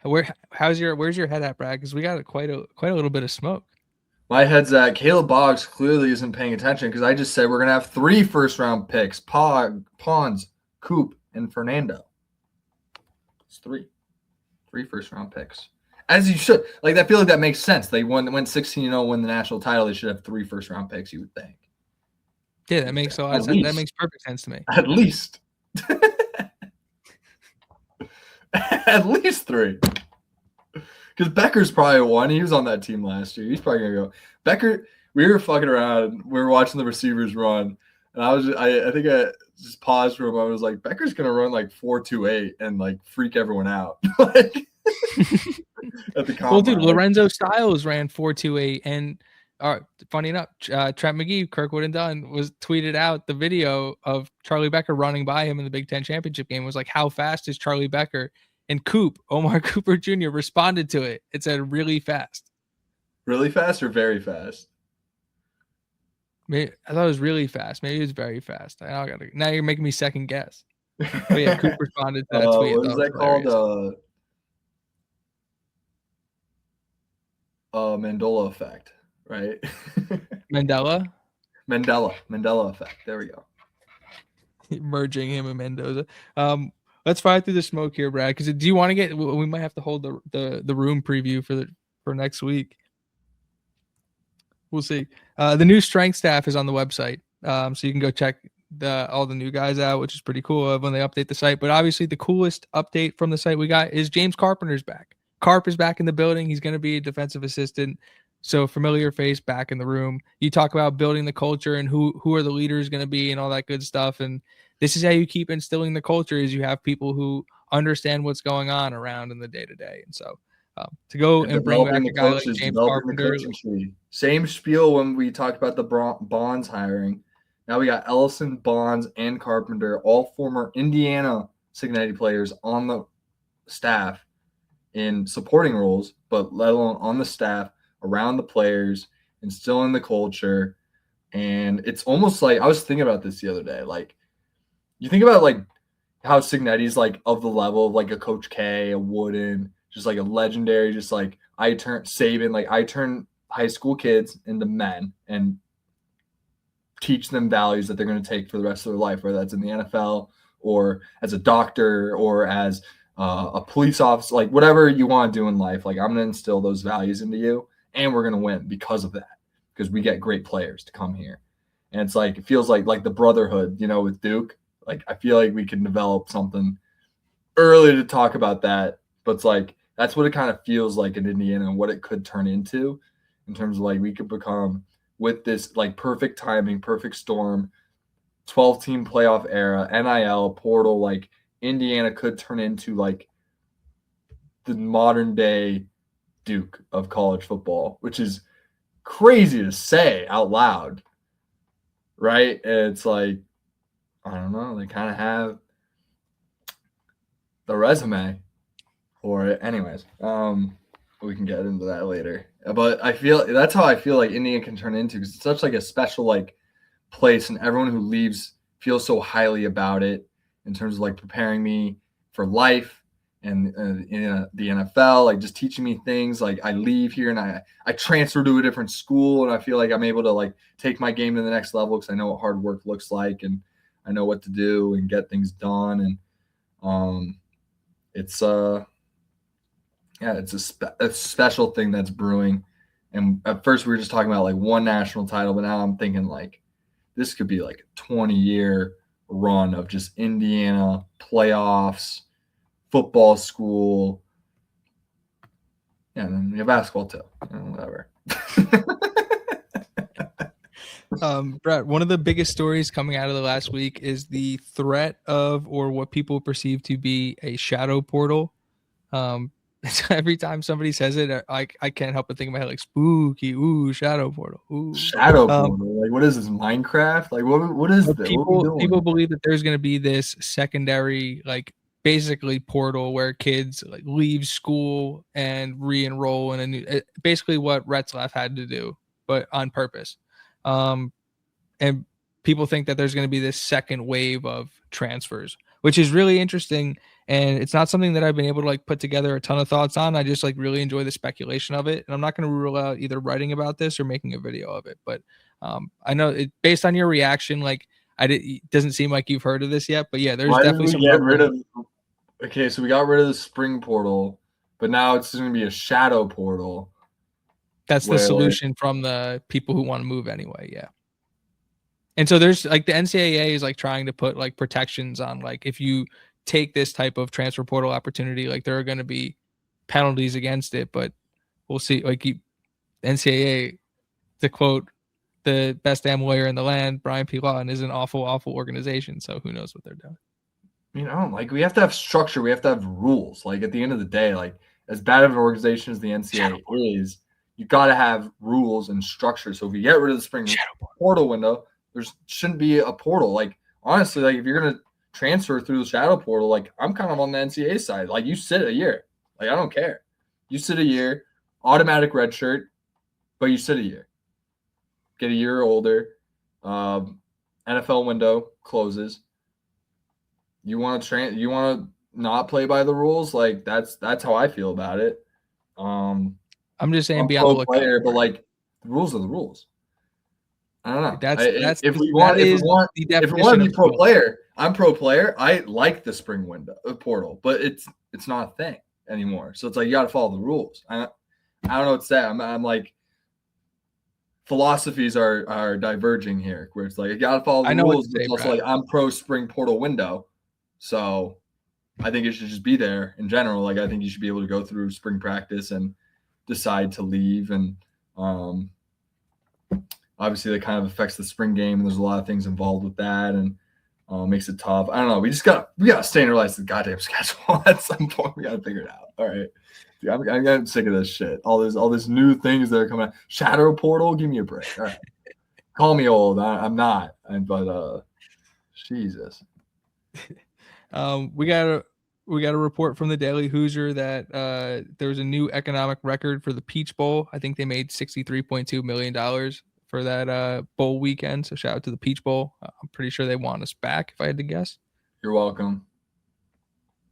where's your head at, Brad? Because we got quite a little bit of smoke. My head's at Caleb Boggs clearly isn't paying attention because I just said we're going to have 3 first-round picks, Pons, Coop, and Fernando. It's 3 first-round picks. As you should. Like, I feel like that makes sense. They went 16-0, win the national title. They should have 3 first-round picks, you would think. Yeah, that makes a lot of sense. That makes perfect sense to me. At least. At least 3. Because Becker's probably 1. He was on that team last year. He's probably going to go. Becker, we were fucking around. We were watching the receivers run. And I think I just paused for a moment. I was like, Becker's going to run like 4.28 and like freak everyone out. Like, at the combine. Well, dude, Lorenzo Styles ran 4.28. And funny enough, Trent McGee, Kirkwood and Dunn, was tweeted out the video of Charlie Becker running by him in the Big Ten championship game. It was like, how fast is Charlie Becker? And Omar Cooper Jr. responded to it. It said really fast. Really fast or very fast? I thought it was really fast. Maybe it was very fast. Now you're making me second guess. But yeah, Coop responded to that tweet. What is that called? Mandela effect, right? Mandela effect. There we go. Merging him and Mendoza. Let's fire through the smoke here, Brad. Because do you want to get? We might have to hold the room preview for next week. We'll see. The new strength staff is on the website, so you can go check all the new guys out, which is pretty cool when they update the site. But obviously, the coolest update from the site we got is James Carpenter's back. Carp is back in the building. He's going to be a defensive assistant, so familiar face back in the room. You talk about building the culture and who are the leaders going to be and all that good stuff. And this is how you keep instilling the culture: is you have people who understand what's going on around in the day to day. And so to go and bring back a guy like James Carpenter. Same spiel when we talked about the Bonds hiring. Now we got Ellison, Bonds, and Carpenter, all former Indiana Cincinnati players on the staff in supporting roles, but let alone on the staff, around the players, instilling the culture. And it's almost like, I was thinking about this the other day. Like, you think about like how Cincinnati's like of the level of like a Coach K, a Wooden, just like a legendary, just like I turn high school kids into men and teach them values that they're going to take for the rest of their life, whether that's in the NFL or as a doctor or as a police officer, like whatever you want to do in life. Like, I'm going to instill those values into you, and we're going to win because of that, because we get great players to come here. And it's like, it feels like the brotherhood, with Duke. Like, I feel like we can develop something early to talk about that, but it's like, that's what it kind of feels like in Indiana and what it could turn into in terms of like, we could become, with this like perfect timing, perfect storm, 12-team playoff era, NIL portal, like Indiana could turn into like the modern day Duke of college football, which is crazy to say out loud, right? It's like, I don't know, they kind of have the resume for it. Anyways, we can get into that later. But that's how I feel like Indiana can turn into, because it's such like a special like place, and everyone who leaves feels so highly about it in terms of like preparing me for life and in the NFL, like just teaching me things. Like, I leave here and I transfer to a different school, and I feel like I'm able to like take my game to the next level because I know what hard work looks like, and I know what to do and get things done. And it's a special thing that's brewing. And at first we were just talking about like one national title, but now I'm thinking like this could be like a 20-year run of just Indiana playoffs, football school. Yeah, and then we have basketball too. Whatever. Brett, one of the biggest stories coming out of the last week is the threat of, or what people perceive to be, a shadow portal. Every time somebody says it, I can't help but think in my head like spooky, ooh, shadow portal, ooh. Shadow portal. Like, what is this, Minecraft? Like, what is this? People believe that there's going to be this secondary, like, basically portal where kids like leave school and re-enroll in a new, basically what Retzlaff had to do, but on purpose. And people think that there's going to be this second wave of transfers, which is really interesting. And it's not something that I've been able to like put together a ton of thoughts on. I just like really enjoy the speculation of it. And I'm not going to rule out either writing about this or making a video of it. But I know it based on your reaction, like it doesn't seem like you've heard of this yet. But yeah, there's Why did definitely we some get rid rumblings. of? Okay, so we got rid of the spring portal, but now it's going to be a shadow portal. That's the solution from the people who want to move anyway. Yeah. And so there's like the NCAA is like trying to put like protections on like if you take this type of transfer portal opportunity, like there are going to be penalties against it, but we'll see. Like NCAA, to quote the best damn lawyer in the land, Brian P. Lawton, is an awful, awful organization. So who knows what they're doing? You know, like we have to have structure. We have to have rules. Like at the end of the day, like as bad of an organization as the NCAA is, you got to have rules and structure. So if you get rid of the spring portal window, there shouldn't be a portal. Like honestly, like if you're gonna transfer through the shadow portal, like I'm kind of on the NCAA side. Like you sit a year. Like I don't care. You sit a year, automatic red shirt, but you sit a year. Get a year older. NFL window closes. You want to you want to not play by the rules? Like that's how I feel about it. I'm just saying, I'm be on the pro lookout. player, but like the rules are the rules. I don't know. If we want to be pro player, I'm pro player. I like the spring window portal, but it's not a thing anymore. So it's like you got to follow the rules. I don't know what to say. I'm like philosophies are diverging here, where it's like you got to follow the rules. But it's also like I'm pro spring portal window, so I think it should just be there in general. Like I think you should be able to go through spring practice and decide to leave, and obviously that kind of affects the spring game, and there's a lot of things involved with that, and makes it tough. I don't know. We gotta standardize the goddamn schedule at some point. We gotta figure it out. All right. Dude, I'm getting sick of this shit. All this new things that are coming out. Shadow portal, give me a break. All right. Call me old. I'm not. But Jesus. We got a report from the Daily Hoosier that there was a new economic record for the Peach Bowl. I think they made $63.2 million for that bowl weekend. So shout out to the Peach Bowl. I'm pretty sure they want us back, if I had to guess. You're welcome.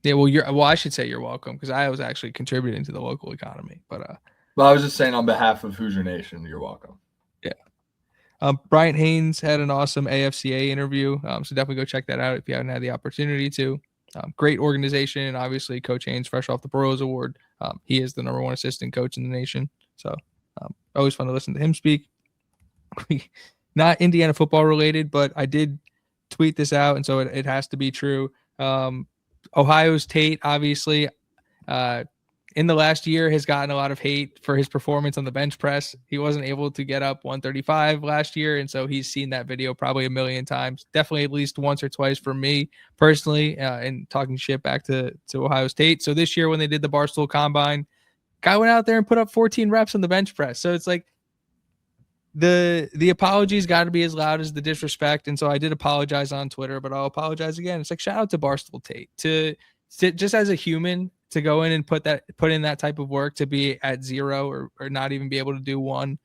Yeah, well, I should say you're welcome because I was actually contributing to the local economy. But I was just saying on behalf of Hoosier Nation, you're welcome. Yeah. Bryant Haynes had an awesome AFCA interview, so definitely go check that out if you haven't had the opportunity to. Great organization, and obviously Coach Haynes, fresh off the Burroughs Award, he is the #1 assistant coach in the nation. So always fun to listen to him speak. Not Indiana football related, but I did tweet this out, and so it has to be true. Ohio's Tate, obviously, in the last year has gotten a lot of hate for his performance on the bench press. He wasn't able to get up 135 last year, and so he's seen that video probably a million times. Definitely at least once or twice for me personally, and talking shit back to Ohio State. So this year when they did the Barstool Combine, guy went out there and put up 14 reps on the bench press. So it's like the apologies got to be as loud as the disrespect, and so I did apologize on Twitter, but I'll apologize again. It's like shout out to Barstool Tate to just as a human to go in and put in that type of work, to be at 0 or not even be able to do 1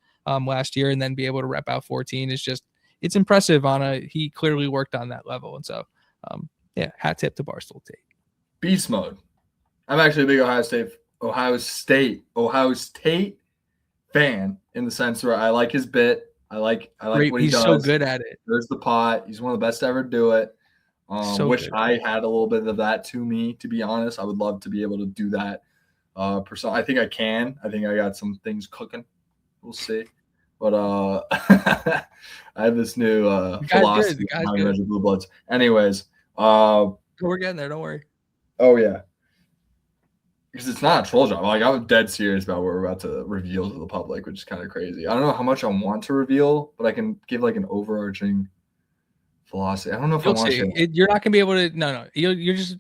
last year and then be able to rep out 14 is just, it's impressive. He clearly worked on that level, and so yeah, hat tip to Barstool Tate. Beast mode. I'm actually a big Ohio State fan, in the sense where I like his bit. I like what he does. He's so good at it. There's the pot. He's one of the best to ever do it. Wish I had a little bit of that to me, to be honest. I would love to be able to do that. I think I can. I think I got some things cooking. We'll see. But I have this new philosophy on how to measure blue bloods. Anyways. We're getting there. Don't worry. Oh, yeah. Because it's not a troll job. Like, I'm dead serious about what we're about to reveal to the public, which is kind of crazy. I don't know how much I want to reveal, but I can give like an overarching philosophy. I don't know if I want to. You're not gonna be able to. No. You're just.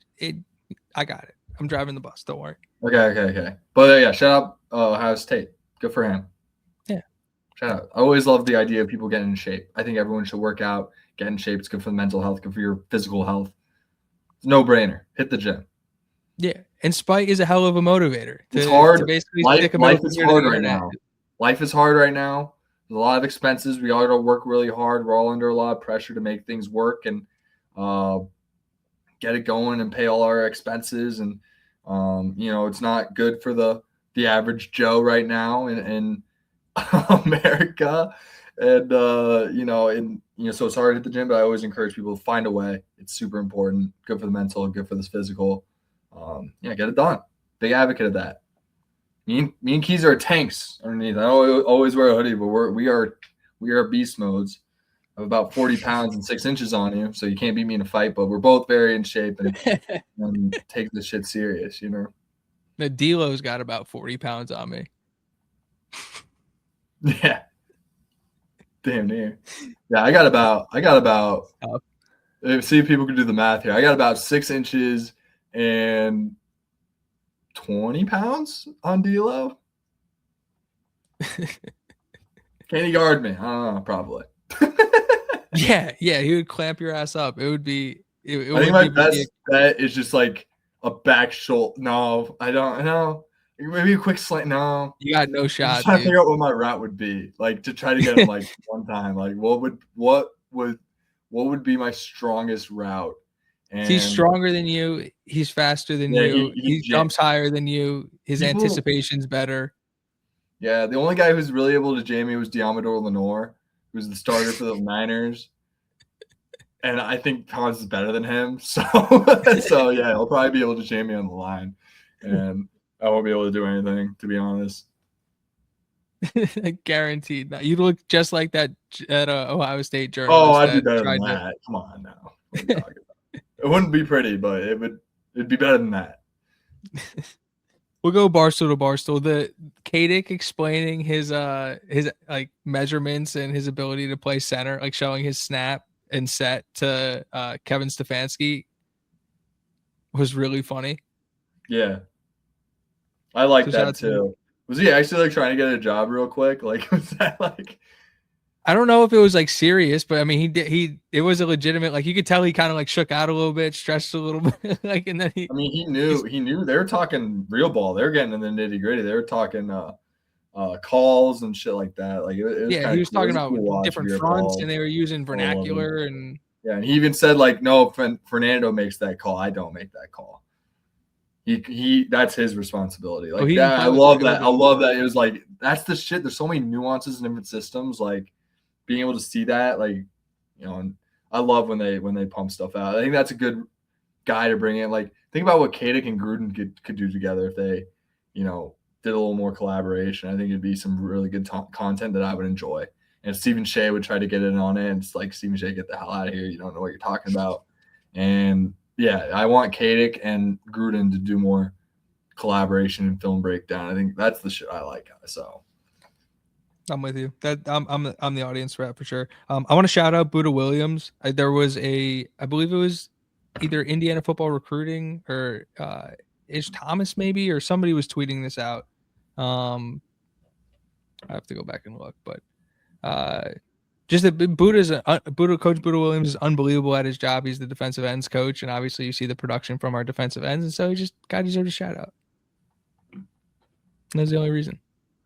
I got it. I'm driving the bus. Don't worry. Okay. But yeah, shout out Ohio State. Good for him. Yeah. Shout out. I always love the idea of people getting in shape. I think everyone should work out, get in shape. It's good for the mental health, good for your physical health. It's no brainer. Hit the gym. Yeah. And spite is a hell of a motivator. It's hard. Life is hard right now. Life is hard right now. There's a lot of expenses. We all got to work really hard. We're all under a lot of pressure to make things work. And get it going and pay all our expenses. And it's not good for the average Joe right now in America. And so it's hard to hit the gym, but I always encourage people to find a way. It's super important. Good for the mental, good for this physical. Get it done. Big advocate of that. Me and Keys are tanks underneath. I always wear a hoodie, but we are beast modes. I have about 40 pounds and 6 inches on you, so you can't beat me in a fight. But we're both very in shape and take this shit serious, The D-Lo's got about 40 pounds on me. Yeah. Damn near. Yeah, I got about see if people can do the math here. I got about 6 inches and 20 pounds on D-Lo. Can he guard me? I don't know, probably. Yeah, he would clamp your ass up. It would be. I think my best bet is just like a back shoulder. No, I don't know. Maybe a quick slant. No, you got no shot. I'm just trying to figure out what my route would be, like to try to get him like one time. Like what would be my strongest route? And he's stronger than you. He's faster than you. He jumps higher than you. His anticipation's better. Yeah, the only guy who's really able to jam me was Diamador Lenore, who's the starter for the Niners. And I think Pons is better than him. So yeah, he'll probably be able to jam me on the line. And I won't be able to do anything, to be honest. Guaranteed. You'd look just like that at Ohio State journalist. Oh, I'd be better than that. Come on now. What are you talking about? It wouldn't be pretty, but it'd be better than that. We'll go Barstool to Barstool. The Katic explaining his like measurements and his ability to play center, like showing his snap and set to Kevin Stefanski was really funny. Yeah. I like that too. Was he actually like trying to get a job real quick? Like was that like I don't know if it was like serious, but I mean it was a legitimate, like you could tell he kind of like shook out a little bit, stretched a little bit, like, and then he knew they were talking real ball. They were getting in the nitty-gritty. They were talking calls and shit like that. Like it was he was talking about different fronts and they were using vernacular and he even said like, no, Fernando makes that call. I don't make that call. He that's his responsibility. Like I love that. I love that. It was like that's the shit. There's so many nuances in different systems. Like being able to see that, like, and I love when they pump stuff out. I think that's a good guy to bring in. Like think about what Katic and Gruden could do together if they, did a little more collaboration. I think it'd be some really good content that I would enjoy. And Stephen Shea would try to get in on it. And it's like, Stephen Shea, get the hell out of here. You don't know what you're talking about. And yeah, I want Katic and Gruden to do more collaboration and film breakdown. I think that's the shit I like. So I'm with you. That I'm the audience for that for sure. I want to shout out Buddha Williams. There was I believe it was either Indiana Football Recruiting or Ish Thomas maybe, or somebody was tweeting this out. I have to go back and look, but just that Coach Buddha Williams is unbelievable at his job. He's the defensive ends coach, and obviously you see the production from our defensive ends, and so he just deserves a shout out. That's the only reason.